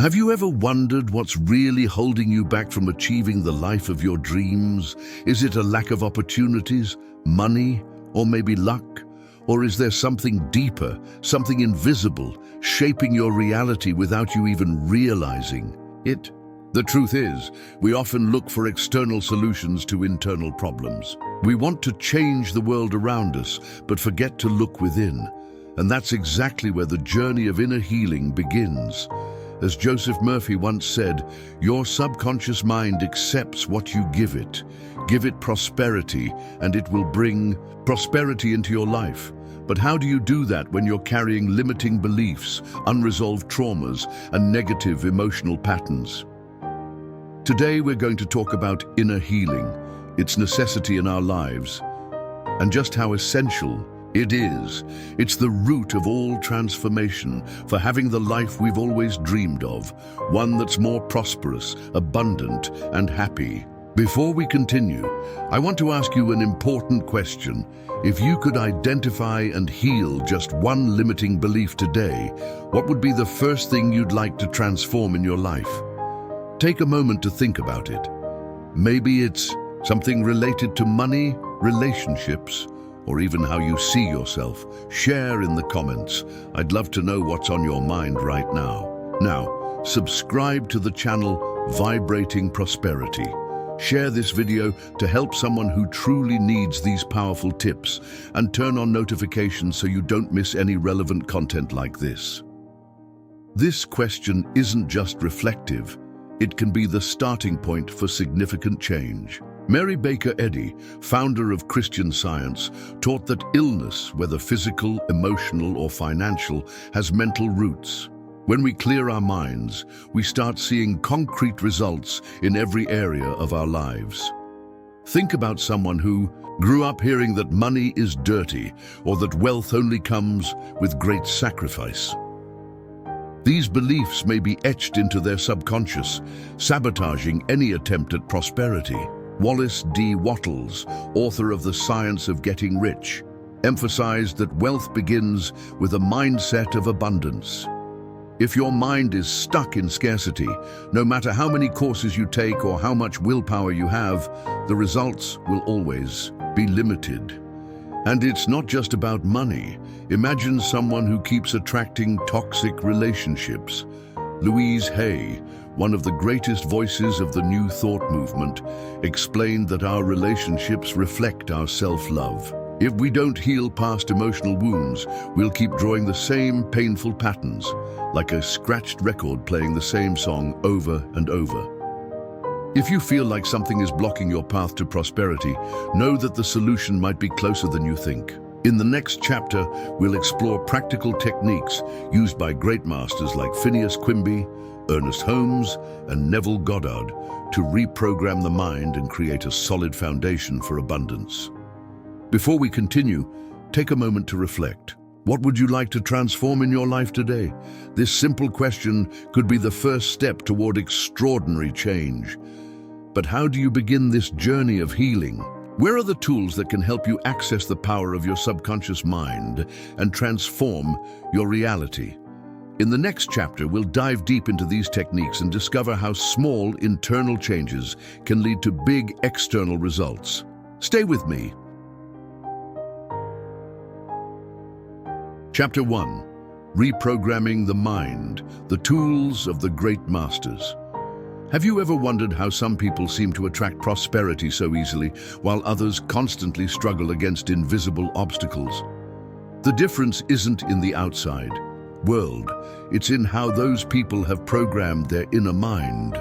Have you ever wondered what's really holding you back from achieving the life of your dreams? Is it a lack of opportunities, money, or maybe luck? Or is there something deeper, something invisible, shaping your reality without you even realizing it? The truth is, we often look for external solutions to internal problems. We want to change the world around us, but forget to look within. And that's exactly where the journey of inner healing begins. As Joseph Murphy once said, your subconscious mind accepts what you give it. Give it prosperity, and it will bring prosperity into your life. But how do you do that when you're carrying limiting beliefs, unresolved traumas, and negative emotional patterns? Today we're going to talk about inner healing, its necessity in our lives, and just how essential it is. It's the root of all transformation for having the life we've always dreamed of, one that's more prosperous, abundant, and happy. Before we continue, I want to ask you an important question. If you could identify and heal just one limiting belief today, what would be the first thing you'd like to transform in your life? Take a moment to think about it. Maybe it's something related to money, relationships, or even how you see yourself. Share in the comments. I'd love to know what's on your mind right now. Now, subscribe to the channel Vibrating Prosperity. Share this video to help someone who truly needs these powerful tips, and turn on notifications so you don't miss any relevant content like this. This question isn't just reflective. It can be the starting point for significant change. Mary Baker Eddy, founder of Christian Science, taught that illness, whether physical, emotional, or financial, has mental roots. When we clear our minds, we start seeing concrete results in every area of our lives. Think about someone who grew up hearing that money is dirty, or that wealth only comes with great sacrifice. These beliefs may be etched into their subconscious, sabotaging any attempt at prosperity. Wallace D. Wattles, author of The Science of Getting Rich, emphasized that wealth begins with a mindset of abundance. If your mind is stuck in scarcity, no matter how many courses you take or how much willpower you have, the results will always be limited. And it's not just about money. Imagine someone who keeps attracting toxic relationships. Louise Hay, one of the greatest voices of the New Thought movement, explained that our relationships reflect our self-love. If we don't heal past emotional wounds, we'll keep drawing the same painful patterns, like a scratched record playing the same song over and over. If you feel like something is blocking your path to prosperity, know that the solution might be closer than you think. In the next chapter, we'll explore practical techniques used by great masters like Phineas Quimby, Ernest Holmes, and Neville Goddard to reprogram the mind and create a solid foundation for abundance. Before we continue, take a moment to reflect. What would you like to transform in your life today? This simple question could be the first step toward extraordinary change. But how do you begin this journey of healing? Where are the tools that can help you access the power of your subconscious mind and transform your reality? In the next chapter, we'll dive deep into these techniques and discover how small internal changes can lead to big external results. Stay with me. Chapter 1. Reprogramming the Mind, the Tools of the Great Masters. Have you ever wondered how some people seem to attract prosperity so easily, while others constantly struggle against invisible obstacles? The difference isn't in the outside world, it's in how those people have programmed their inner mind.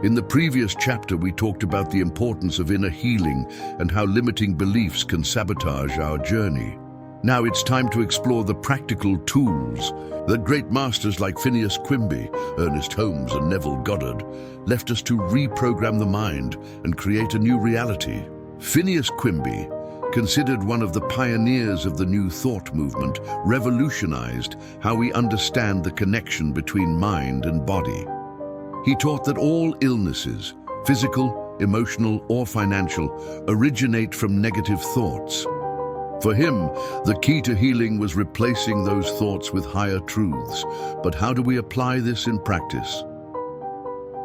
In the previous chapter, we talked about the importance of inner healing and how limiting beliefs can sabotage our journey. Now it's time to explore the practical tools that great masters like Phineas Quimby, Ernest Holmes, and Neville Goddard left us to reprogram the mind and create a new reality. Phineas Quimby, considered one of the pioneers of the New Thought movement, revolutionized how we understand the connection between mind and body. He taught that all illnesses, physical, emotional, or financial, originate from negative thoughts. For him, the key to healing was replacing those thoughts with higher truths. But how do we apply this in practice?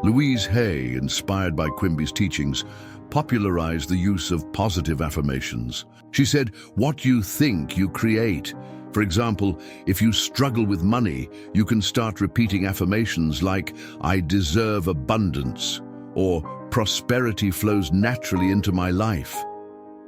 Louise Hay, inspired by Quimby's teachings, popularized the use of positive affirmations. She said, "What you think, you create." For example, if you struggle with money, you can start repeating affirmations like, "I deserve abundance," or "Prosperity flows naturally into my life."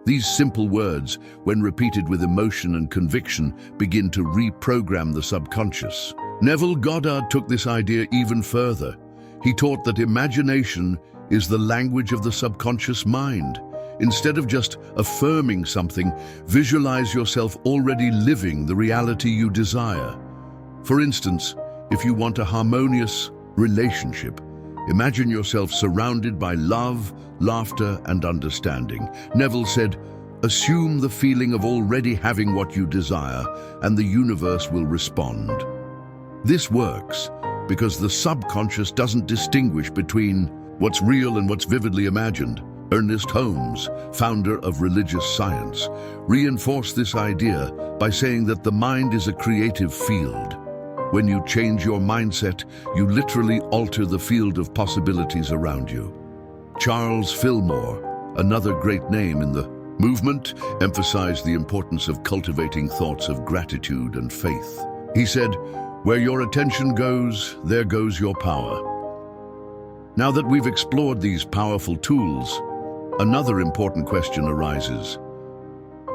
These simple words, when repeated with emotion and conviction, begin to reprogram the subconscious. Neville Goddard took this idea even further. He taught that imagination is the language of the subconscious mind. Instead of just affirming something, visualize yourself already living the reality you desire. For instance, if you want a harmonious relationship, imagine yourself surrounded by love, laughter, and understanding. Neville said, "Assume the feeling of already having what you desire, and the universe will respond." This works because the subconscious doesn't distinguish between what's real and what's vividly imagined. Ernest Holmes, founder of religious science, reinforced this idea by saying that the mind is a creative field. When you change your mindset, you literally alter the field of possibilities around you. Charles Fillmore, another great name in the movement, emphasized the importance of cultivating thoughts of gratitude and faith. He said, "Where your attention goes, there goes your power." Now that we've explored these powerful tools, another important question arises.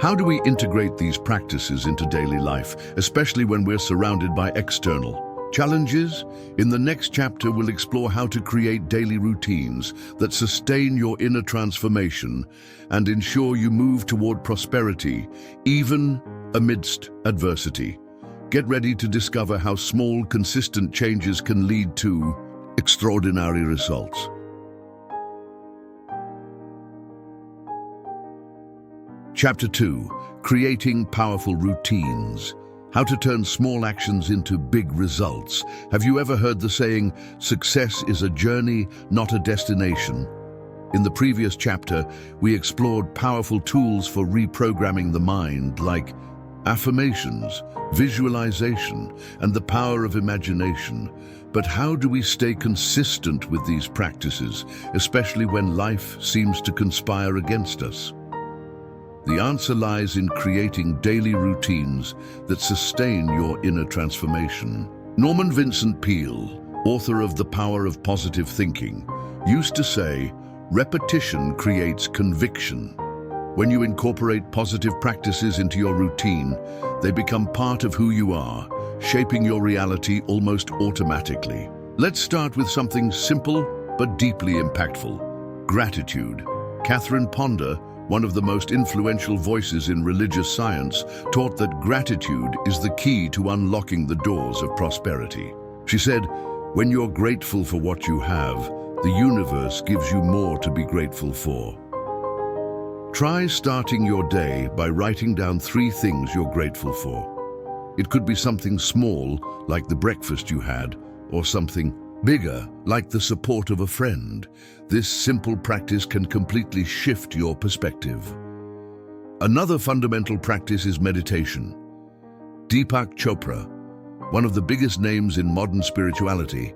How do we integrate these practices into daily life, especially when we're surrounded by external challenges? In the next chapter, we'll explore how to create daily routines that sustain your inner transformation and ensure you move toward prosperity, even amidst adversity. Get ready to discover how small, consistent changes can lead to extraordinary results. Chapter 2, Creating Powerful Routines. How to turn small actions into big results. Have you ever heard the saying, "Success is a journey, not a destination"? In the previous chapter, we explored powerful tools for reprogramming the mind, like affirmations, visualization, and the power of imagination. But how do we stay consistent with these practices, especially when life seems to conspire against us? The answer lies in creating daily routines that sustain your inner transformation. Norman Vincent Peale, author of The Power of Positive Thinking, used to say, "Repetition creates conviction." When you incorporate positive practices into your routine, they become part of who you are, shaping your reality almost automatically. Let's start with something simple but deeply impactful: gratitude. Catherine Ponder, one of the most influential voices in religious science, taught that gratitude is the key to unlocking the doors of prosperity. She said, "When you're grateful for what you have, the universe gives you more to be grateful for." Try starting your day by writing down 3 things you're grateful for. It could be something small, like the breakfast you had, or something bigger, like the support of a friend. This simple practice can completely shift your perspective. Another fundamental practice is meditation. Deepak Chopra, one of the biggest names in modern spirituality,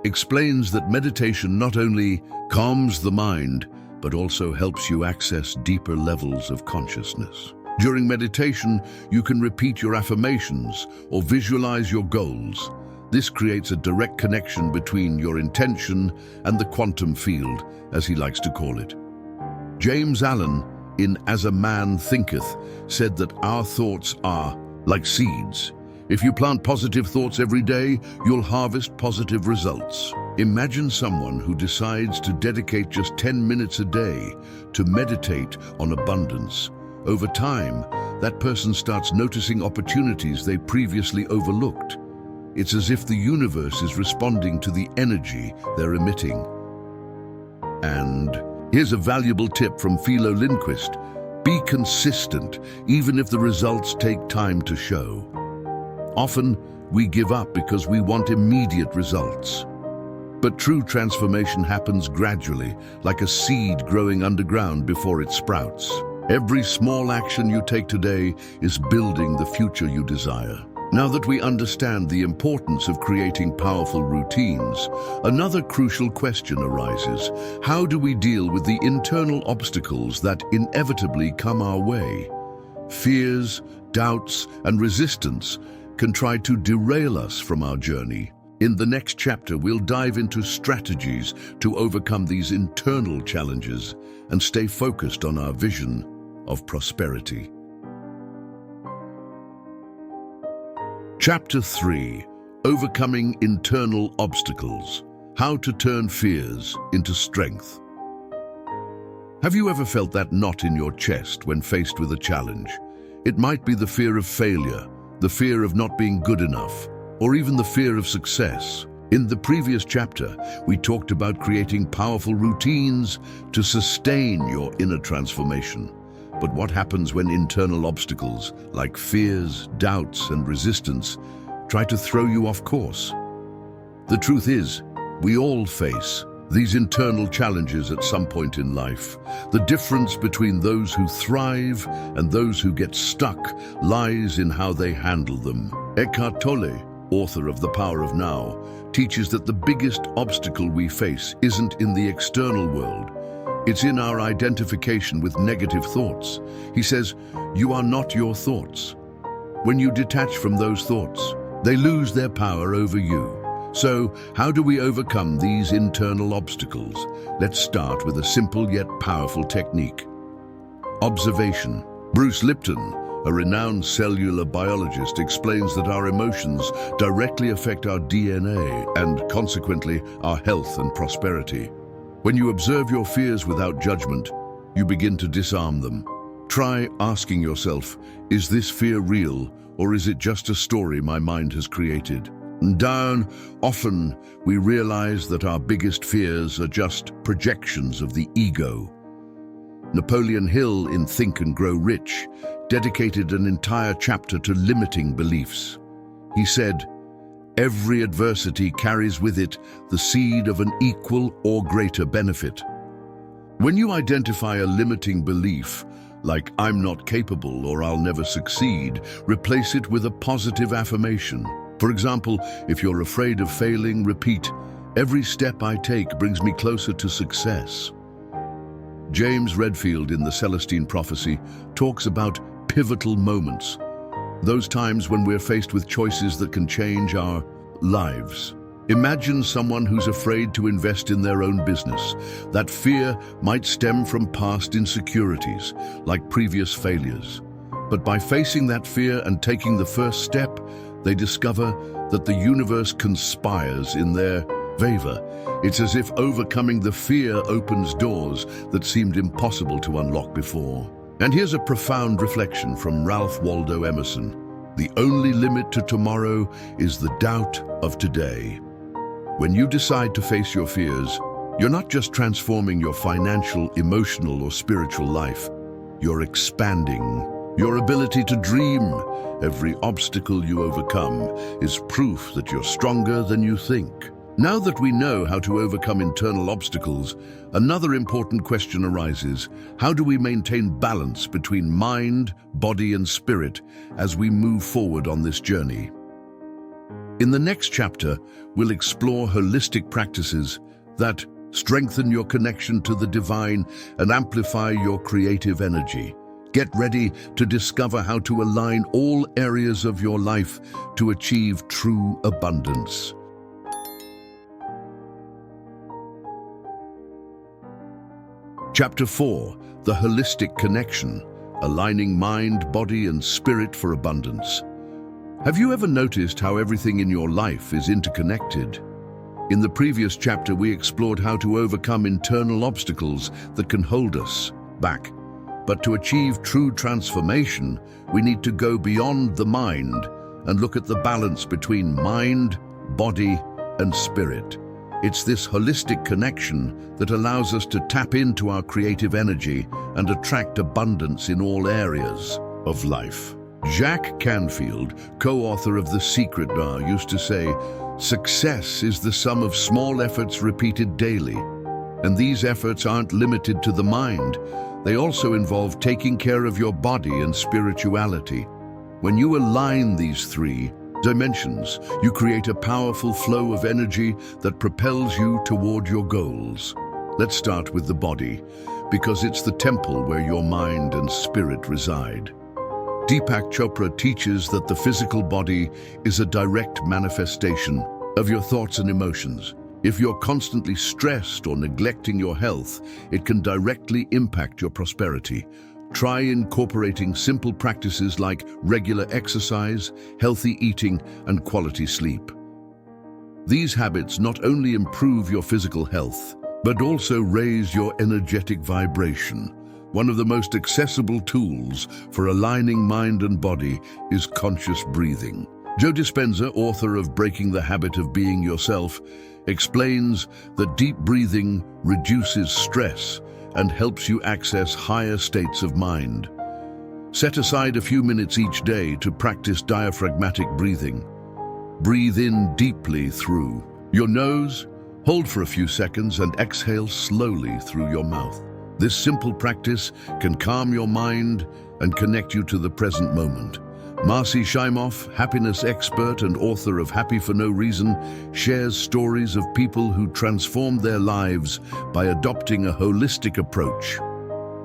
explains that meditation not only calms the mind, but also helps you access deeper levels of consciousness. During meditation, you can repeat your affirmations or visualize your goals. This creates a direct connection between your intention and the quantum field, as he likes to call it. James Allen, in As a Man Thinketh, said that our thoughts are like seeds. If you plant positive thoughts every day, you'll harvest positive results. Imagine someone who decides to dedicate just 10 minutes a day to meditate on abundance. Over time, that person starts noticing opportunities they previously overlooked. It's as if the universe is responding to the energy they're emitting. And here's a valuable tip from Philo Lindquist: be consistent, even if the results take time to show. Often, we give up because we want immediate results. But true transformation happens gradually, like a seed growing underground before it sprouts. Every small action you take today is building the future you desire. Now that we understand the importance of creating powerful routines, another crucial question arises. How do we deal with the internal obstacles that inevitably come our way? Fears, doubts, and resistance can try to derail us from our journey. In the next chapter, we'll dive into strategies to overcome these internal challenges and stay focused on our vision of prosperity. Chapter 3: Overcoming Internal Obstacles. How to turn fears into strength. Have you ever felt that knot in your chest when faced with a challenge? It might be the fear of failure, the fear of not being good enough, or even the fear of success. In the previous chapter, we talked about creating powerful routines to sustain your inner transformation. But what happens when internal obstacles, like fears, doubts, and resistance, try to throw you off course? The truth is, we all face these internal challenges at some point in life. The difference between those who thrive and those who get stuck lies in how they handle them. Eckhart Tolle, author of The Power of Now, teaches that the biggest obstacle we face isn't in the external world. It's in our identification with negative thoughts. He says, "You are not your thoughts." When you detach from those thoughts, they lose their power over you. So, how do we overcome these internal obstacles? Let's start with a simple yet powerful technique. Observation. Bruce Lipton, a renowned cellular biologist, explains that our emotions directly affect our DNA and, consequently, our health and prosperity. When you observe your fears without judgment, you begin to disarm them. Try asking yourself, is this fear real, or is it just a story my mind has created? And often we realize that our biggest fears are just projections of the ego. Napoleon Hill, in Think and Grow Rich, dedicated an entire chapter to limiting beliefs. He said, "Every adversity carries with it the seed of an equal or greater benefit." When you identify a limiting belief, like "I'm not capable" or "I'll never succeed," replace it with a positive affirmation. For example, if you're afraid of failing, repeat, "Every step I take brings me closer to success." James Redfield in The Celestine Prophecy talks about pivotal moments, those times when we're faced with choices that can change our lives. Imagine someone who's afraid to invest in their own business. That fear might stem from past insecurities, like previous failures. But by facing that fear and taking the first step, they discover that the universe conspires in their favor. It's as if overcoming the fear opens doors that seemed impossible to unlock before. And here's a profound reflection from Ralph Waldo Emerson. The only limit to tomorrow is the doubt of today. When you decide to face your fears, you're not just transforming your financial, emotional, or spiritual life. You're expanding your ability to dream. Every obstacle you overcome is proof that you're stronger than you think. Now that we know how to overcome internal obstacles, another important question arises. How do we maintain balance between mind, body, and spirit as we move forward on this journey? In the next chapter, we'll explore holistic practices that strengthen your connection to the divine and amplify your creative energy. Get ready to discover how to align all areas of your life to achieve true abundance. Chapter 4: The Holistic Connection, Aligning Mind, Body, and Spirit for Abundance. Have you ever noticed how everything in your life is interconnected? In the previous chapter, we explored how to overcome internal obstacles that can hold us back. But to achieve true transformation, we need to go beyond the mind and look at the balance between mind, body, and spirit. It's this holistic connection that allows us to tap into our creative energy and attract abundance in all areas of life. Jack Canfield, co-author of The Secret, used to say, "Success is the sum of small efforts repeated daily." And these efforts aren't limited to the mind. They also involve taking care of your body and spirituality. When you align these three, dimensions, you create a powerful flow of energy that propels you toward your goals. Let's start with the body, because it's the temple where your mind and spirit reside. Deepak Chopra teaches that the physical body is a direct manifestation of your thoughts and emotions. If you're constantly stressed or neglecting your health, it can directly impact your prosperity. Try incorporating simple practices like regular exercise, healthy eating, and quality sleep. These habits not only improve your physical health, but also raise your energetic vibration. One of the most accessible tools for aligning mind and body is conscious breathing. Joe Dispenza, author of Breaking the Habit of Being Yourself, explains that deep breathing reduces stress and helps you access higher states of mind. Set aside a few minutes each day to practice diaphragmatic breathing. Breathe in deeply through your nose, hold for a few seconds, and exhale slowly through your mouth. This simple practice can calm your mind and connect you to the present moment. Marcy Shimoff, happiness expert and author of Happy for No Reason, shares stories of people who transformed their lives by adopting a holistic approach.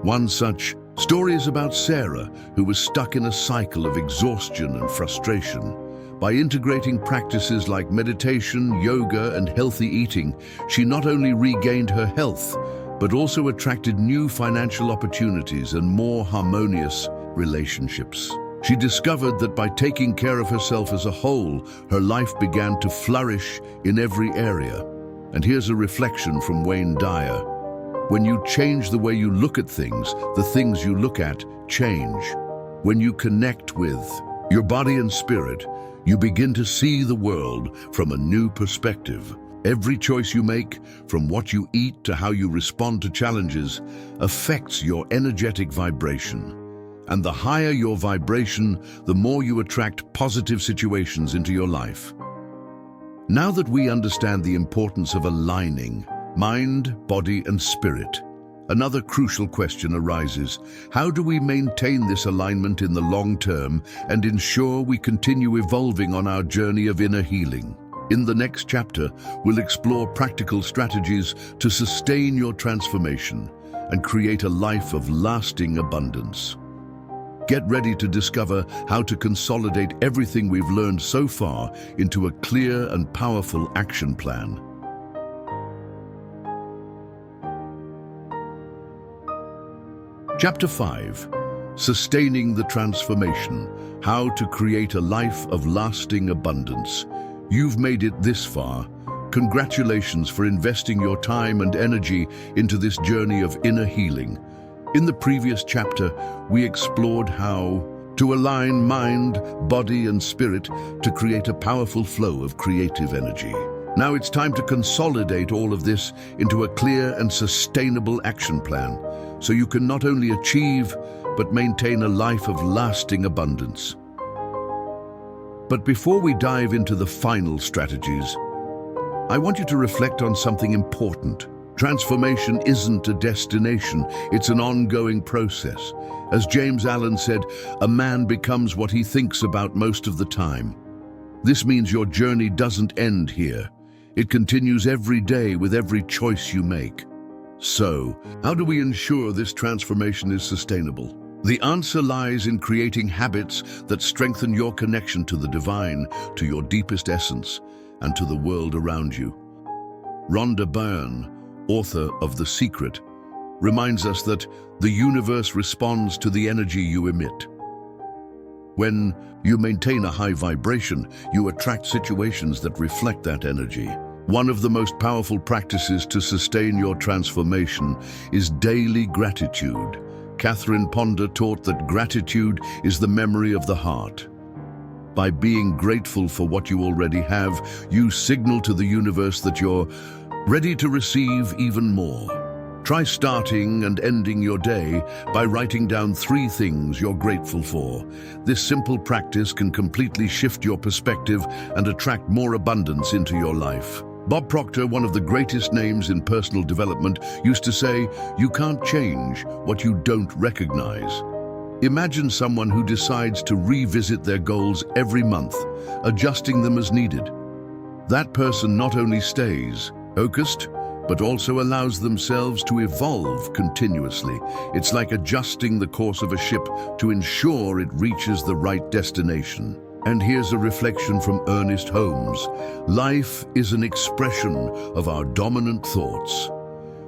One such story is about Sarah, who was stuck in a cycle of exhaustion and frustration. By integrating practices like meditation, yoga, and healthy eating, she not only regained her health, but also attracted new financial opportunities and more harmonious relationships. She discovered that by taking care of herself as a whole, her life began to flourish in every area. And here's a reflection from Wayne Dyer. When you change the way you look at things, the things you look at change. When you connect with your body and spirit, you begin to see the world from a new perspective. Every choice you make, from what you eat to how you respond to challenges, affects your energetic vibration. And the higher your vibration, the more you attract positive situations into your life. Now that we understand the importance of aligning mind, body, and spirit, another crucial question arises. How do we maintain this alignment in the long term and ensure we continue evolving on our journey of inner healing? In the next chapter, we'll explore practical strategies to sustain your transformation and create a life of lasting abundance. Get ready to discover how to consolidate everything we've learned so far into a clear and powerful action plan. Chapter 5. Sustaining the Transformation. How to create a life of lasting abundance. You've made it this far. Congratulations for investing your time and energy into this journey of inner healing. In the previous chapter, we explored how to align mind, body, and spirit to create a powerful flow of creative energy. Now it's time to consolidate all of this into a clear and sustainable action plan, so you can not only achieve, but maintain a life of lasting abundance. But before we dive into the final strategies, I want you to reflect on something important. Transformation isn't a destination, it's an ongoing process. As James Allen said, a man becomes what he thinks about most of the time. This means your journey doesn't end here. It continues every day with every choice you make. So, how do we ensure this transformation is sustainable? The answer lies in creating habits that strengthen your connection to the divine, to your deepest essence, and to the world around you. Rhonda Byrne, author of The Secret, reminds us that the universe responds to the energy you emit. When you maintain a high vibration, you attract situations that reflect that energy. One of the most powerful practices to sustain your transformation is daily gratitude. Catherine Ponder taught that gratitude is the memory of the heart. By being grateful for what you already have, you signal to the universe that you're ready to receive even more. Try starting and ending your day by writing down 3 things you're grateful for. This simple practice can completely shift your perspective and attract more abundance into your life. Bob Proctor, one of the greatest names in personal development, used to say, "You can't change what you don't recognize." Imagine someone who decides to revisit their goals every month, adjusting them as needed. That person not only stays focused, but also allows themselves to evolve continuously. It's like adjusting the course of a ship to ensure it reaches the right destination. And here's a reflection from Ernest Holmes. Life is an expression of our dominant thoughts.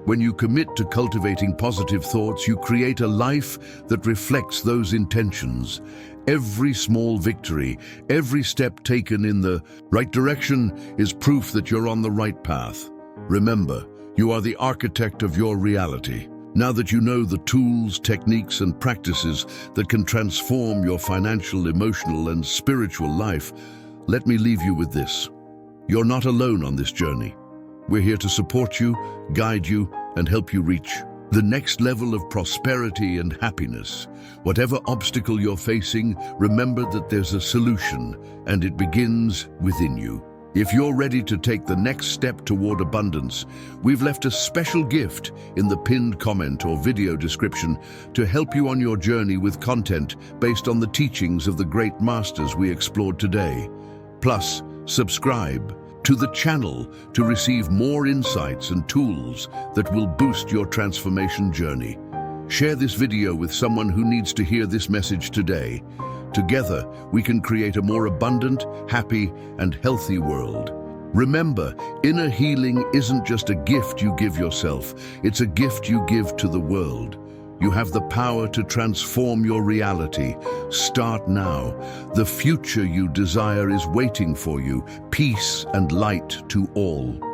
When you commit to cultivating positive thoughts, you create a life that reflects those intentions. Every small victory, every step taken in the right direction is proof that you're on the right path. Remember, you are the architect of your reality. Now that you know the tools, techniques, and practices that can transform your financial, emotional, and spiritual life, let me leave you with this. You're not alone on this journey. We're here to support you, guide you, and help you reach the next level of prosperity and happiness. Whatever obstacle you're facing, remember that there's a solution, and it begins within you. If you're ready to take the next step toward abundance, we've left a special gift in the pinned comment or video description to help you on your journey with content based on the teachings of the great masters we explored today. Plus, subscribe to the channel to receive more insights and tools that will boost your transformation journey. Share this video with someone who needs to hear this message today. Together, we can create a more abundant, happy, and healthy world. Remember, inner healing isn't just a gift you give yourself, it's a gift you give to the world. You have the power to transform your reality. Start now. The future you desire is waiting for you. Peace and light to all.